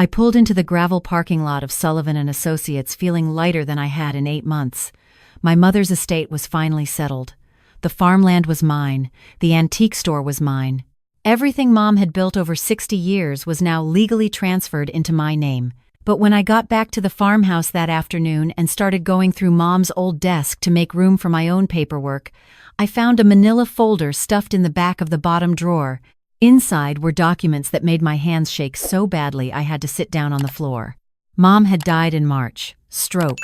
I pulled into the gravel parking lot of Sullivan and Associates feeling lighter than I had in 8 months. My mother's estate was finally settled. The farmland was mine. The antique store was mine. Everything Mom had built over 60 years was now legally transferred into my name. But when I got back to the farmhouse that afternoon and started going through Mom's old desk to make room for my own paperwork, I found a manila folder stuffed in the back of the bottom drawer. Inside were documents that made my hands shake so badly I had to sit down on the floor. Mom had died in March. Stroke.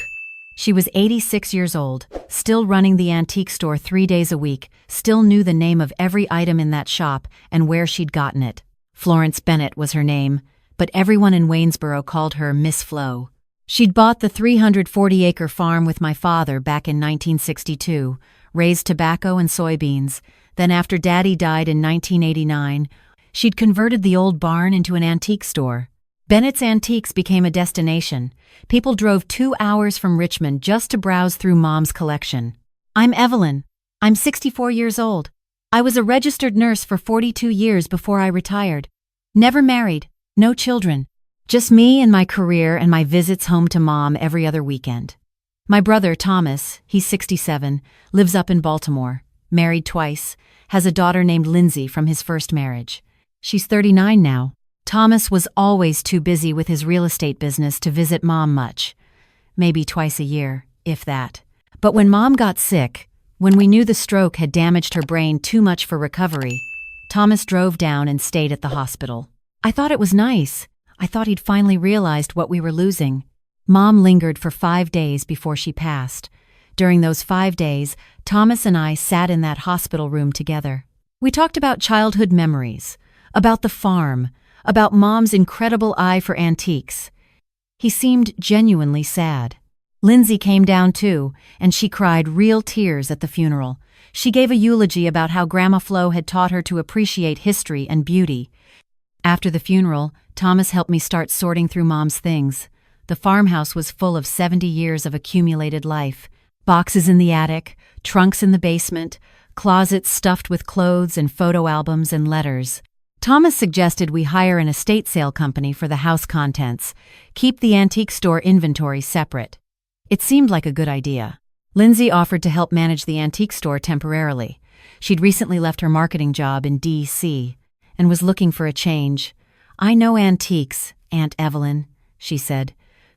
She was 86 years old, still running the antique store 3 days a week, still knew the name of every item in that shop and where she'd gotten it. Florence Bennett was her name, but everyone in Waynesboro called her Miss Flo. She'd bought the 340-acre farm with my father back in 1962, raised tobacco and soybeans. Then after Daddy died in 1989, she'd converted the old barn into an antique store. Bennett's Antiques became a destination. People drove 2 hours from Richmond just to browse through Mom's collection. I'm Evelyn. I'm 64 years old. I was a registered nurse for 42 years before I retired. Never married, no children. Just me and my career and my visits home to Mom every other weekend. My brother, Thomas, he's 67, lives up in Baltimore, married twice, has a daughter named Lindsay from his first marriage. She's 39 now. Thomas was always too busy with his real estate business to visit Mom much. Maybe twice a year, if that. But when Mom got sick, when we knew the stroke had damaged her brain too much for recovery, Thomas drove down and stayed at the hospital. I thought it was nice. I thought he'd finally realized what we were losing. Mom lingered for 5 days before she passed. During those 5 days, Thomas and I sat in that hospital room together. We talked about childhood memories, about the farm, about Mom's incredible eye for antiques. He seemed genuinely sad. Lindsay came down too, and she cried real tears at the funeral. She gave a eulogy about how Grandma Flo had taught her to appreciate history and beauty. After the funeral, Thomas helped me start sorting through Mom's things. The farmhouse was full of 70 years of accumulated life. Boxes in the attic, trunks in the basement, closets stuffed with clothes and photo albums and letters. Thomas suggested we hire an estate sale company for the house contents, keep the antique store inventory separate. It seemed like a good idea. Lindsay offered to help manage the antique store temporarily. She'd recently left her marketing job in D.C. and was looking for a change. I know antiques, Aunt Evelyn, she said.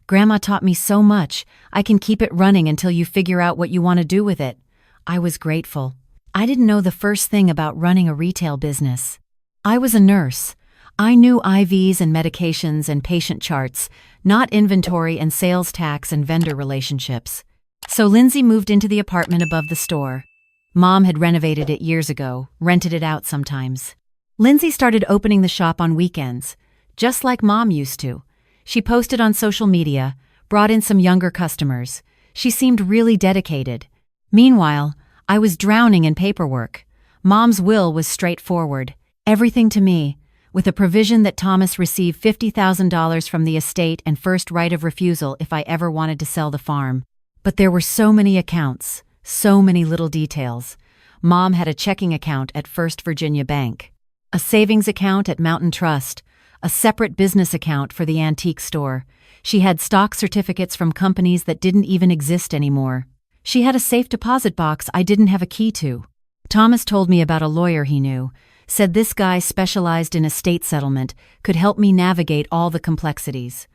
Grandma taught me so much. I can keep it running until you figure out what you want to do with it. I was grateful. I didn't know the first thing about running a retail business. I was a nurse. I knew IVs and medications and patient charts, not inventory and sales tax and vendor relationships. So Lindsay moved into the apartment above the store. Mom had renovated it years ago, rented it out sometimes. Lindsay started opening the shop on weekends, just like Mom used to. She posted on social media, brought in some younger customers. She seemed really dedicated. Meanwhile, I was drowning in paperwork. Mom's will was straightforward. Everything to me, with a provision that Thomas receive $50,000 from the estate and first right of refusal if I ever wanted to sell the farm. But there were so many accounts, so many little details. Mom had a checking account at First Virginia Bank, a savings account at Mountain Trust, a separate business account for the antique store. She had stock certificates from companies that didn't even exist anymore. She had a safe deposit box I didn't have a key to. Thomas told me about a lawyer he knew, said this guy specialized in estate settlement, could help me navigate all the complexities.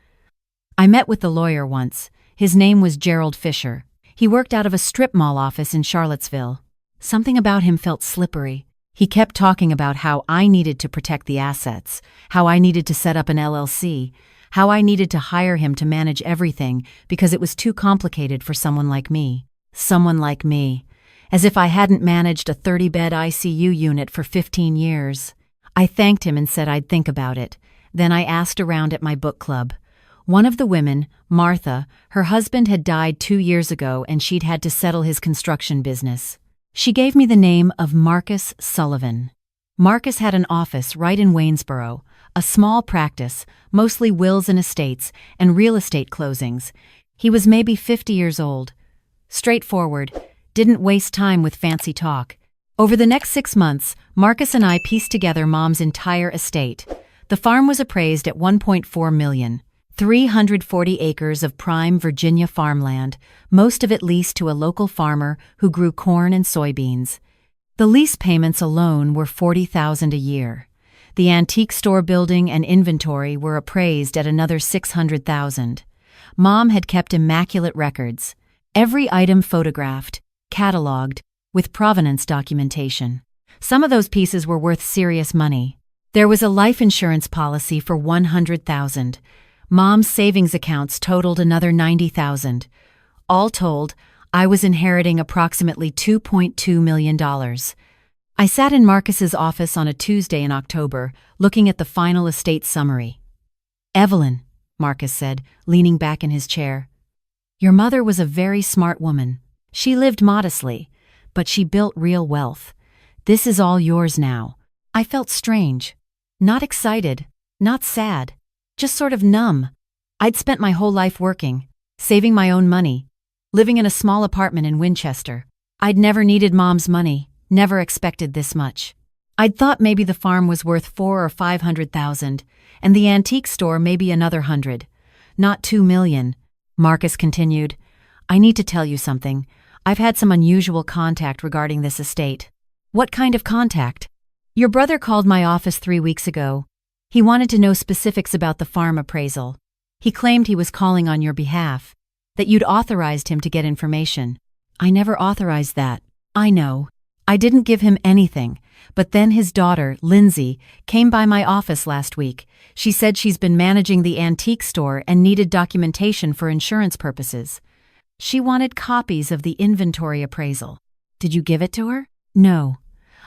I met with the lawyer once. His name was Gerald Fisher. He worked out of a strip mall office in Charlottesville. Something about him felt slippery. He kept talking about how I needed to protect the assets, how I needed to set up an LLC, how I needed to hire him to manage everything because it was too complicated for someone like me. Someone like me. As if I hadn't managed a 30-bed ICU unit for 15 years. I thanked him and said I'd think about it. Then I asked around at my book club. One of the women, Martha, her husband had died 2 years ago and she'd had to settle his construction business. She gave me the name of Marcus Sullivan. Marcus had an office right in Waynesboro, a small practice, mostly wills and estates, and real estate closings. He was maybe 50 years old. Straightforward. Didn't waste time with fancy talk. Over the next 6 months, Marcus and I pieced together Mom's entire estate. The farm was appraised at $1.4 million. 340 acres of prime Virginia farmland, most of it leased to a local farmer who grew corn and soybeans. The lease payments alone were $40,000 a year. The antique store building and inventory were appraised at another $600,000. Mom had kept immaculate records, every item photographed, cataloged, with provenance documentation. Some of those pieces were worth serious money. There was a life insurance policy for $100,000. Mom's savings accounts totaled another $90,000. All told, I was inheriting approximately $2.2 million. I sat in Marcus's office on a Tuesday in October, looking at the final estate summary. "Evelyn," Marcus said, leaning back in his chair, "your mother was a very smart woman. She lived modestly, but she built real wealth. This is all yours now." I felt strange. Not excited, not sad. Just sort of numb. I'd spent my whole life working, saving my own money, living in a small apartment in Winchester. I'd never needed Mom's money, never expected this much. I'd thought maybe the farm was worth $400,000 or $500,000, and the antique store maybe another $100,000. Not $2 million, Marcus continued. "I need to tell you something. I've had some unusual contact regarding this estate." "What kind of contact?" "Your brother called my office 3 weeks ago. He wanted to know specifics about the farm appraisal. He claimed he was calling on your behalf, that you'd authorized him to get information." "I never authorized that." "I know. I didn't give him anything, but then his daughter, Lindsay, came by my office last week. She said she's been managing the antique store and needed documentation for insurance purposes. She wanted copies of the inventory appraisal." "Did you give it to her?" "No.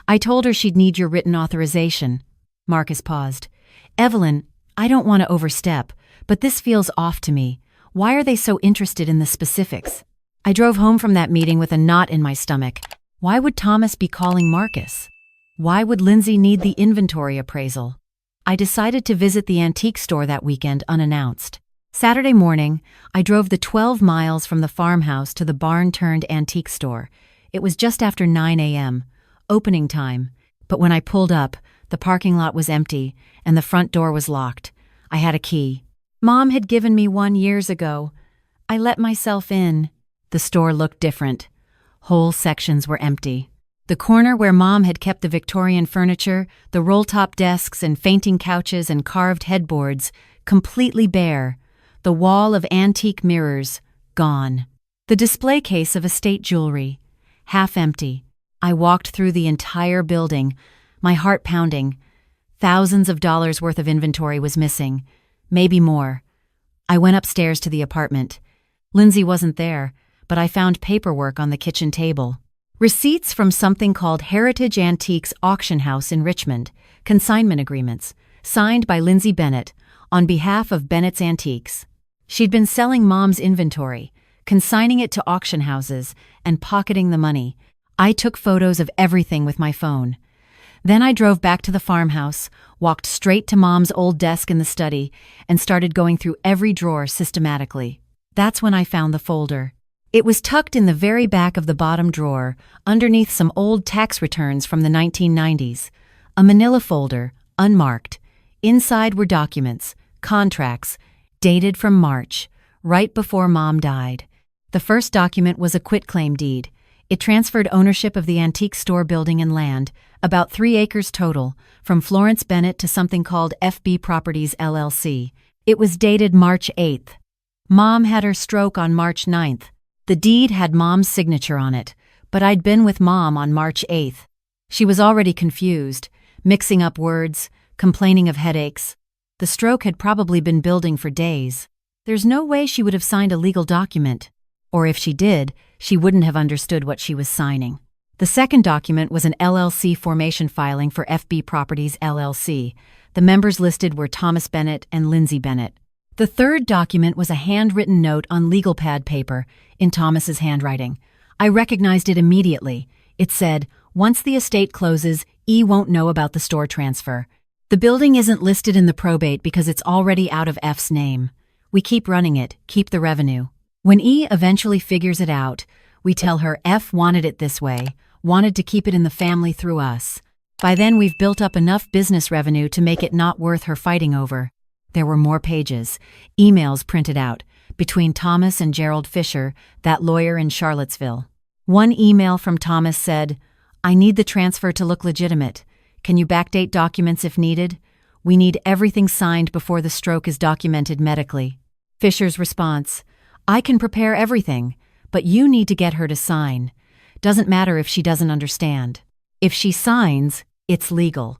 I told her she'd need your written authorization." Marcus paused. "Evelyn, I don't want to overstep, but this feels off to me. Why are they so interested in the specifics?" I drove home from that meeting with a knot in my stomach. Why would Thomas be calling Marcus? Why would Lindsay need the inventory appraisal? I decided to visit the antique store that weekend unannounced. Saturday morning, I drove the 12 miles from the farmhouse to the barn-turned antique store. It was just after 9 a.m., opening time, but when I pulled up, the parking lot was empty and the front door was locked. I had a key. Mom had given me one years ago. I let myself in. The store looked different. Whole sections were empty. The corner where Mom had kept the Victorian furniture, the roll-top desks and fainting couches and carved headboards, completely bare. The wall of antique mirrors, gone. The display case of estate jewelry, half empty. I walked through the entire building, my heart pounding. Thousands of dollars worth of inventory was missing, maybe more. I went upstairs to the apartment. Lindsay wasn't there, but I found paperwork on the kitchen table. Receipts from something called Heritage Antiques Auction House in Richmond, consignment agreements, signed by Lindsay Bennett, on behalf of Bennett's Antiques. She'd been selling Mom's inventory, consigning it to auction houses, and pocketing the money. I took photos of everything with my phone. Then I drove back to the farmhouse, walked straight to Mom's old desk in the study, and started going through every drawer systematically. That's when I found the folder. It was tucked in the very back of the bottom drawer, underneath some old tax returns from the 1990s. A manila folder, unmarked. Inside were documents, contracts, dated from March, right before Mom died. The first document was a quitclaim deed. It transferred ownership of the antique store building and land, about 3 acres total, from Florence Bennett to something called FB Properties LLC. It was dated March 8th. Mom had her stroke on March 9th. The deed had Mom's signature on it, but I'd been with Mom on March 8th. She was already confused, mixing up words, complaining of headaches. The stroke had probably been building for days. There's no way she would have signed a legal document. Or if she did, she wouldn't have understood what she was signing. The second document was an LLC formation filing for FB Properties LLC. The members listed were Thomas Bennett and Lindsay Bennett. The third document was a handwritten note on legal pad paper in Thomas's handwriting. I recognized it immediately. It said, "Once the estate closes, E won't know about the store transfer. The building isn't listed in the probate because it's already out of F's name. We keep running it, keep the revenue. When E eventually figures it out, we tell her F wanted it this way, wanted to keep it in the family through us. By then we've built up enough business revenue to make it not worth her fighting over. There were more pages, emails printed out, between Thomas and Gerald Fisher, that lawyer in Charlottesville. One email from Thomas said, "I need the transfer to look legitimate. Can you backdate documents if needed? We need everything signed before the stroke is documented medically." Fisher's response, "I can prepare everything, but you need to get her to sign. Doesn't matter if she doesn't understand. If she signs, it's legal,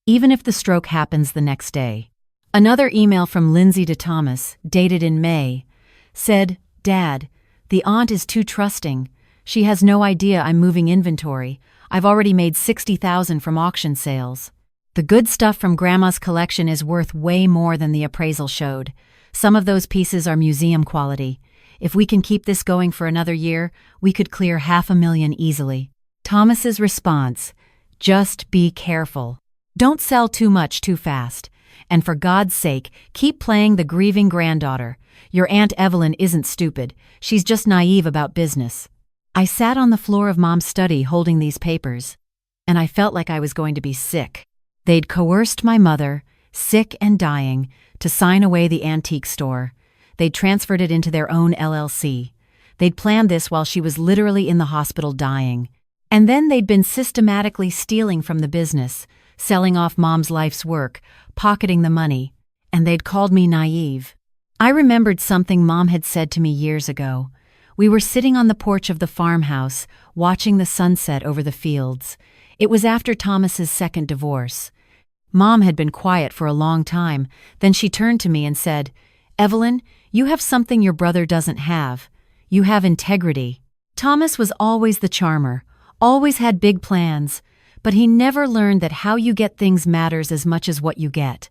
even if the stroke happens the next day." Another email from Lindsay to Thomas, dated in May, said, "Dad, the aunt is too trusting. She has no idea I'm moving inventory. I've already made $60,000 from auction sales. The good stuff from Grandma's collection is worth way more than the appraisal showed. Some of those pieces are museum quality. If we can keep this going for another year, we could clear $500,000 easily." Thomas's response, "Just be careful. Don't sell too much too fast. And for God's sake, keep playing the grieving granddaughter. Your Aunt Evelyn isn't stupid. She's just naive about business." I sat on the floor of Mom's study holding these papers, and I felt like I was going to be sick. They'd coerced my mother, sick and dying, to sign away the antique store. They'd transferred it into their own LLC. They'd planned this while she was literally in the hospital dying. And then they'd been systematically stealing from the business, selling off Mom's life's work, pocketing the money, and they'd called me naive. I remembered something Mom had said to me years ago. We were sitting on the porch of the farmhouse, watching the sunset over the fields. It was after Thomas's second divorce. Mom had been quiet for a long time, then she turned to me and said, "Evelyn, you have something your brother doesn't have. You have integrity." Thomas was always the charmer, always had big plans, but he never learned that how you get things matters as much as what you get.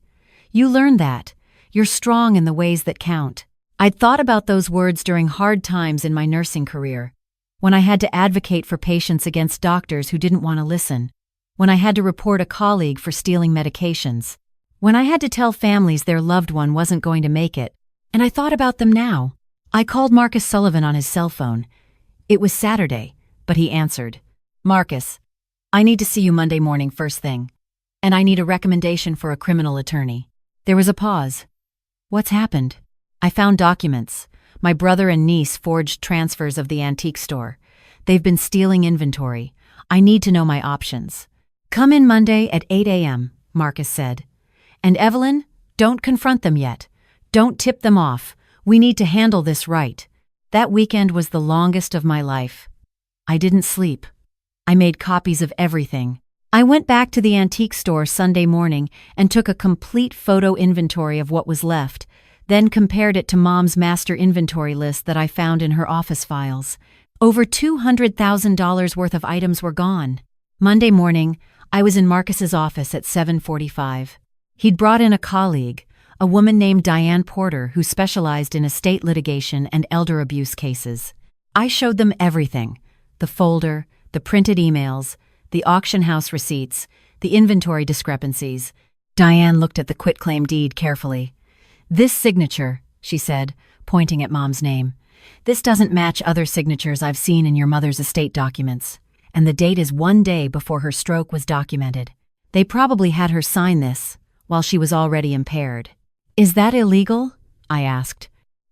You learn that. You're strong in the ways that count. I'd thought about those words during hard times in my nursing career, when I had to advocate for patients against doctors who didn't want to listen, when I had to report a colleague for stealing medications, when I had to tell families their loved one wasn't going to make it, and I thought about them now. I called Marcus Sullivan on his cell phone. It was Saturday, but he answered. "Marcus, I need to see you Monday morning first thing, and I need a recommendation for a criminal attorney." There was a pause. "What's happened?" "I found documents. My brother and niece forged transfers of the antique store. They've been stealing inventory. I need to know my options." "Come in Monday at 8 a.m., Marcus said. "And Evelyn, don't confront them yet. Don't tip them off. We need to handle this right." That weekend was the longest of my life. I didn't sleep. I made copies of everything. I went back to the antique store Sunday morning and took a complete photo inventory of what was left, then compared it to Mom's master inventory list that I found in her office files. Over $200,000 worth of items were gone. Monday morning, I was in Marcus's office at 7:45. He'd brought in a colleague, a woman named Diane Porter who specialized in estate litigation and elder abuse cases. I showed them everything: the folder, the printed emails, the auction house receipts, the inventory discrepancies. Diane looked at the quitclaim deed carefully. "This signature," she said, pointing at Mom's name, "this doesn't match other signatures I've seen in your mother's estate documents. And the date is 1 day before her stroke was documented. They probably had her sign this while she was already impaired." "Is that illegal?" I asked.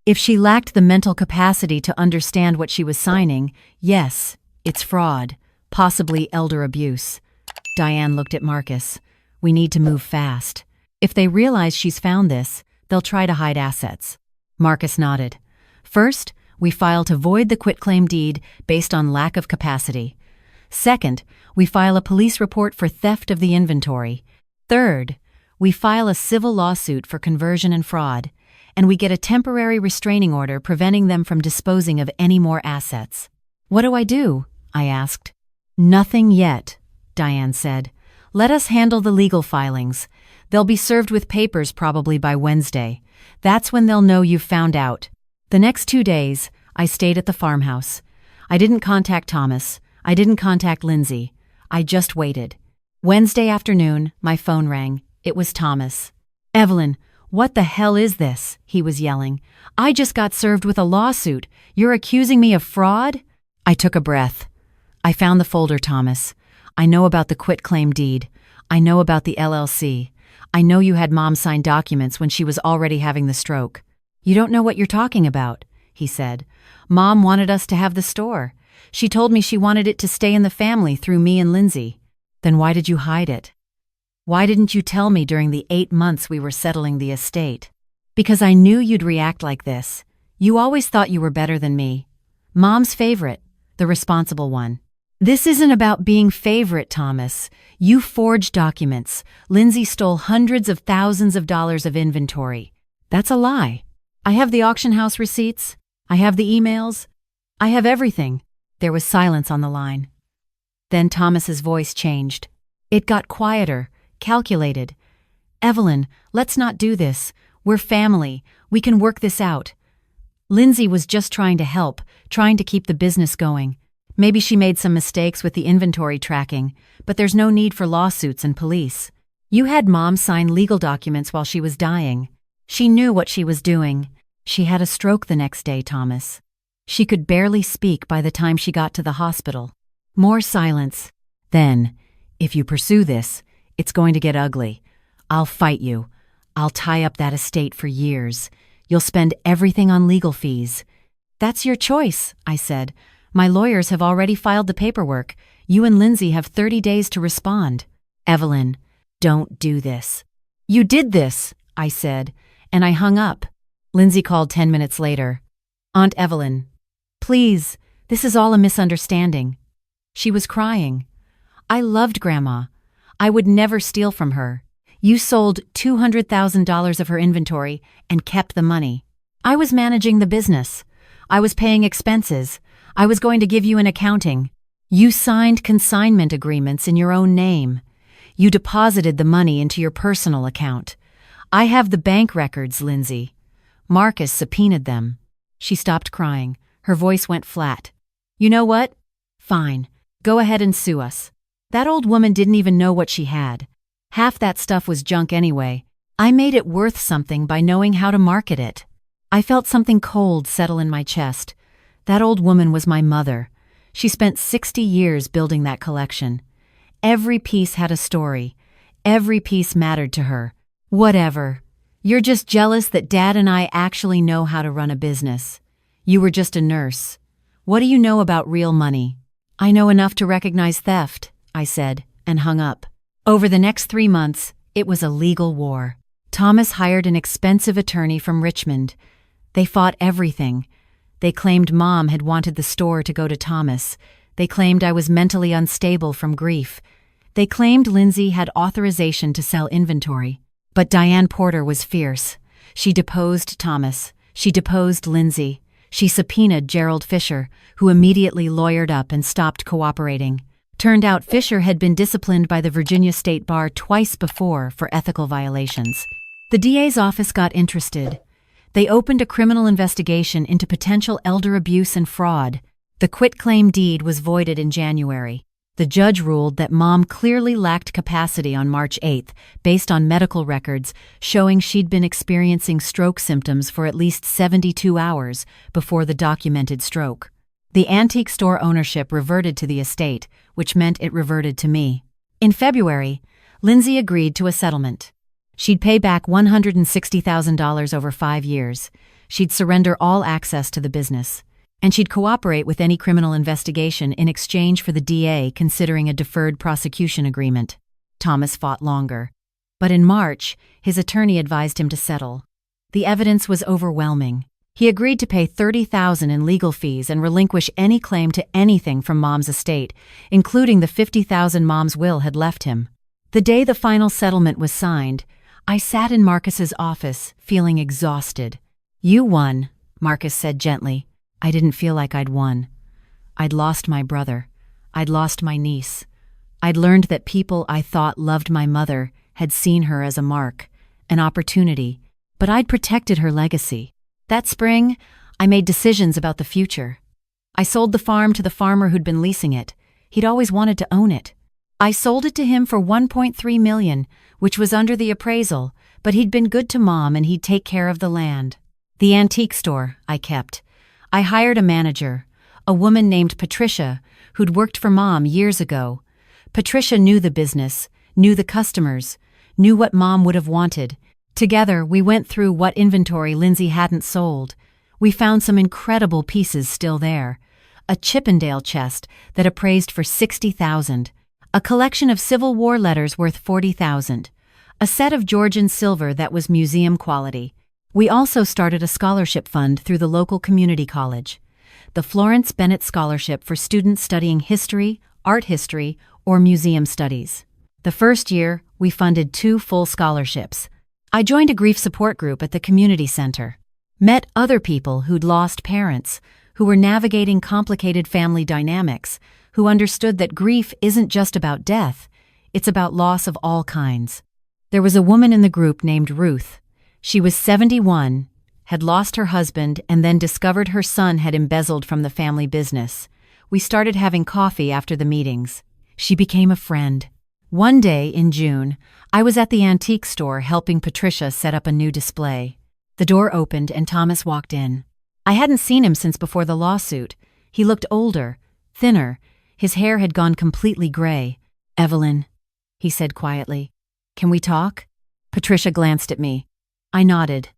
If she lacked the mental capacity to understand what she was signing, yes, it's fraud, possibly elder abuse. Diane looked at Marcus. "We need to move fast. If they realize she's found this, they'll try to hide assets." Marcus nodded. "First, we file to void the quitclaim deed based on lack of capacity. Second, we file a police report for theft of the inventory. Third, we file a civil lawsuit for conversion and fraud, and we get a temporary restraining order preventing them from disposing of any more assets." "What do I do?" I asked. "Nothing yet," Diane said. "Let us handle the legal filings. They'll be served with papers probably by Wednesday. That's when they'll know you've found out." The next 2 days, I stayed at the farmhouse. I didn't contact Thomas. I didn't contact Lindsay. I just waited. Wednesday afternoon, my phone rang. It was Thomas. "Evelyn, what the hell is this?" he was yelling. "I just got served with a lawsuit. You're accusing me of fraud?" I took a breath. "I found the folder, Thomas. I know about the quitclaim deed. I know about the LLC. I know you had Mom sign documents when she was already having the stroke. You don't know what you're talking about, he said. Mom wanted us to have the store. She told me she wanted it to stay in the family through me and Lindsay. Then why did you hide it? Why didn't you tell me during the 8 months we were settling the estate? Because I knew you'd react like this. You always thought you were better than me. Mom's favorite, the responsible one. This isn't about being favorite, Thomas. You forged documents. Lindsay stole hundreds of thousands of dollars of inventory. That's a lie. I have the auction house receipts. I have the emails. I have everything. There was silence on the line. Then Thomas's voice changed. It got quieter, calculated. Evelyn, let's not do this. We're family. We can work this out. Lindsay was just trying to help, trying to keep the business going. Maybe she made some mistakes with the inventory tracking, but there's no need for lawsuits and police. You had Mom sign legal documents while she was dying. She knew what she was doing. She had a stroke the next day, Thomas. She could barely speak by the time she got to the hospital. More silence. Then, if you pursue this, it's going to get ugly. I'll fight you. I'll tie up that estate for years. You'll spend everything on legal fees. That's your choice, I said. My lawyers have already filed the paperwork. You and Lindsay have 30 days to respond. Evelyn, don't do this. You did this, I said, and I hung up. Lindsay called 10 minutes later. Aunt Evelyn, please, this is all a misunderstanding. She was crying. I loved Grandma. I would never steal from her. You sold $200,000 of her inventory and kept the money. I was managing the business. I was paying expenses. I was going to give you an accounting. You signed consignment agreements in your own name. You deposited the money into your personal account. I have the bank records, Lindsay. Marcus subpoenaed them. She stopped crying. Her voice went flat. You know what? Fine. Go ahead and sue us. That old woman didn't even know what she had. Half that stuff was junk anyway. I made it worth something by knowing how to market it. I felt something cold settle in my chest. That old woman was my mother. She spent 60 years building that collection. Every piece had a story. Every piece mattered to her. Whatever. You're just jealous that Dad and I actually know how to run a business. You were just a nurse. What do you know about real money? I know enough to recognize theft, I said, and hung up. Over the next 3 months, it was a legal war. Thomas hired an expensive attorney from Richmond. They fought everything. They claimed Mom had wanted the store to go to Thomas. They claimed I was mentally unstable from grief. They claimed Lindsay had authorization to sell inventory. But Diane Porter was fierce. She deposed Thomas. She deposed Lindsay. She subpoenaed Gerald Fisher, who immediately lawyered up and stopped cooperating. Turned out Fisher had been disciplined by the Virginia State Bar twice before for ethical violations. The DA's office got interested. They opened a criminal investigation into potential elder abuse and fraud. The quitclaim deed was voided in January. The judge ruled that Mom clearly lacked capacity on March 8th, based on medical records showing she'd been experiencing stroke symptoms for at least 72 hours before the documented stroke. The antique store ownership reverted to the estate, which meant it reverted to me. In February, Lindsay agreed to a settlement. She'd pay back $160,000 over 5 years. She'd surrender all access to the business. And she'd cooperate with any criminal investigation in exchange for the DA considering a deferred prosecution agreement. Thomas fought longer. But in March, his attorney advised him to settle. The evidence was overwhelming. He agreed to pay $30,000 in legal fees and relinquish any claim to anything from Mom's estate, including the $50,000 Mom's will had left him. The day the final settlement was signed, I sat in Marcus's office, feeling exhausted. You won, Marcus said gently. I didn't feel like I'd won. I'd lost my brother. I'd lost my niece. I'd learned that people I thought loved my mother had seen her as a mark, an opportunity, but I'd protected her legacy. That spring, I made decisions about the future. I sold the farm to the farmer who'd been leasing it. He'd always wanted to own it. I sold it to him for $1.3 million, which was under the appraisal, but he'd been good to Mom and he'd take care of the land. The antique store I kept. I hired a manager, a woman named Patricia, who'd worked for Mom years ago. Patricia knew the business, knew the customers, knew what Mom would have wanted. Together, we went through what inventory Lindsay hadn't sold. We found some incredible pieces still there. A Chippendale chest that appraised for $60,000. A collection of Civil War letters worth $40,000. A set of Georgian silver that was museum quality. We also started a scholarship fund through the local community college. The Florence Bennett Scholarship for students studying history, art history, or museum studies. The first year, we funded 2 full scholarships. I joined a grief support group at the community center. Met other people who'd lost parents, who were navigating complicated family dynamics, who understood that grief isn't just about death, it's about loss of all kinds. There was a woman in the group named Ruth. She was 71, had lost her husband, and then discovered her son had embezzled from the family business. We started having coffee after the meetings. She became a friend. One day in June, I was at the antique store helping Patricia set up a new display. The door opened and Thomas walked in. I hadn't seen him since before the lawsuit. He looked older, thinner. His hair had gone completely gray. "Evelyn," he said quietly, "can we talk?" Patricia glanced at me. I nodded.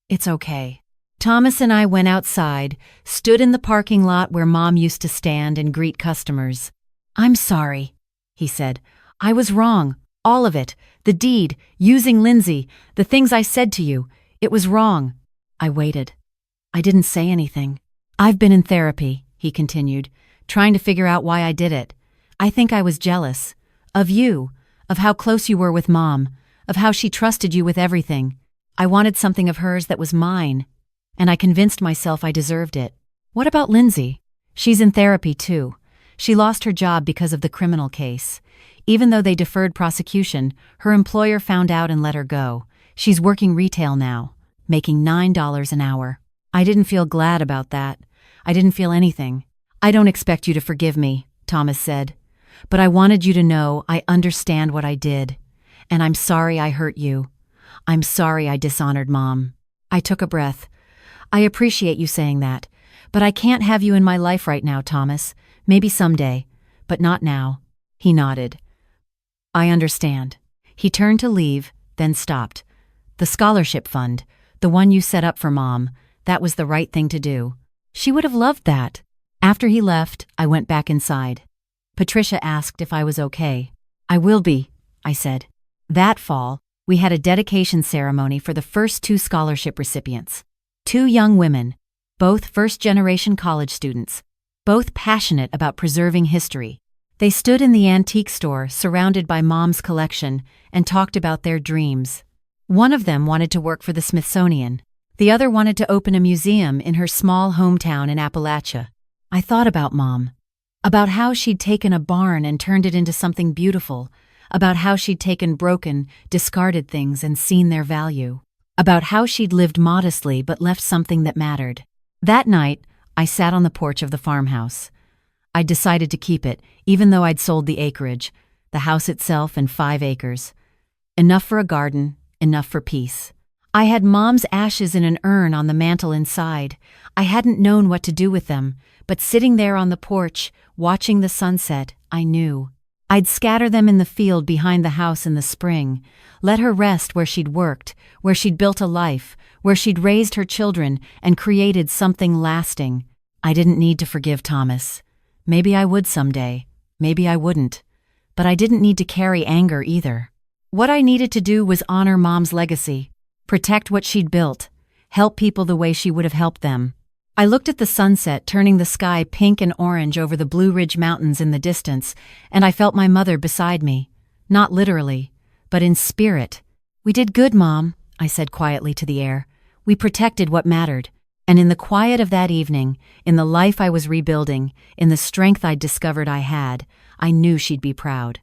"It's okay." Thomas and I went outside, stood in the parking lot where Mom used to stand and greet customers. "I'm sorry," he said. "I was wrong. All of it. The deed, using Lindsay, the things I said to you. It was wrong." I waited. I didn't say anything. "I've been in therapy," he continued, "trying to figure out why I did it. I think I was jealous. Of you. Of how close you were with Mom. Of how she trusted you with everything. I wanted something of hers that was mine. And I convinced myself I deserved it. What about Lindsay? She's in therapy too. She lost her job because of the criminal case. Even though they deferred prosecution, her employer found out and let her go. She's working retail now, making $9 an hour. I didn't feel glad about that. I didn't feel anything. "I don't expect you to forgive me," Thomas said. "But I wanted you to know I understand what I did. And I'm sorry I hurt you. I'm sorry I dishonored Mom." I took a breath. "I appreciate you saying that. But I can't have you in my life right now, Thomas. Maybe someday. But not now." He nodded. "I understand." He turned to leave, then stopped. "The scholarship fund, the one you set up for Mom, that was the right thing to do. She would have loved that." After he left, I went back inside. Patricia asked if I was okay. "I will be," I said. That fall, we had a dedication ceremony for the first 2 scholarship recipients. 2 young women, both first-generation college students, both passionate about preserving history. They stood in the antique store surrounded by Mom's collection and talked about their dreams. One of them wanted to work for the Smithsonian. The other wanted to open a museum in her small hometown in Appalachia. I thought about Mom, about how she'd taken a barn and turned it into something beautiful, about how she'd taken broken, discarded things and seen their value, about how she'd lived modestly but left something that mattered. That night, I sat on the porch of the farmhouse. I'd decided to keep it, even though I'd sold the acreage, the house itself and 5 acres. Enough for a garden, enough for peace. I had Mom's ashes in an urn on the mantel inside. I hadn't known what to do with them, but sitting there on the porch, watching the sunset, I knew. I'd scatter them in the field behind the house in the spring, let her rest where she'd worked, where she'd built a life, where she'd raised her children and created something lasting. I didn't need to forgive Thomas. Maybe I would someday, maybe I wouldn't. But I didn't need to carry anger either. What I needed to do was honor Mom's legacy, protect what she'd built, help people the way she would have helped them. I looked at the sunset turning the sky pink and orange over the Blue Ridge Mountains in the distance, and I felt my mother beside me. Not literally, but in spirit. "We did good, Mom," I said quietly to the air. "We protected what mattered." And in the quiet of that evening, in the life I was rebuilding, in the strength I'd discovered I had, I knew she'd be proud.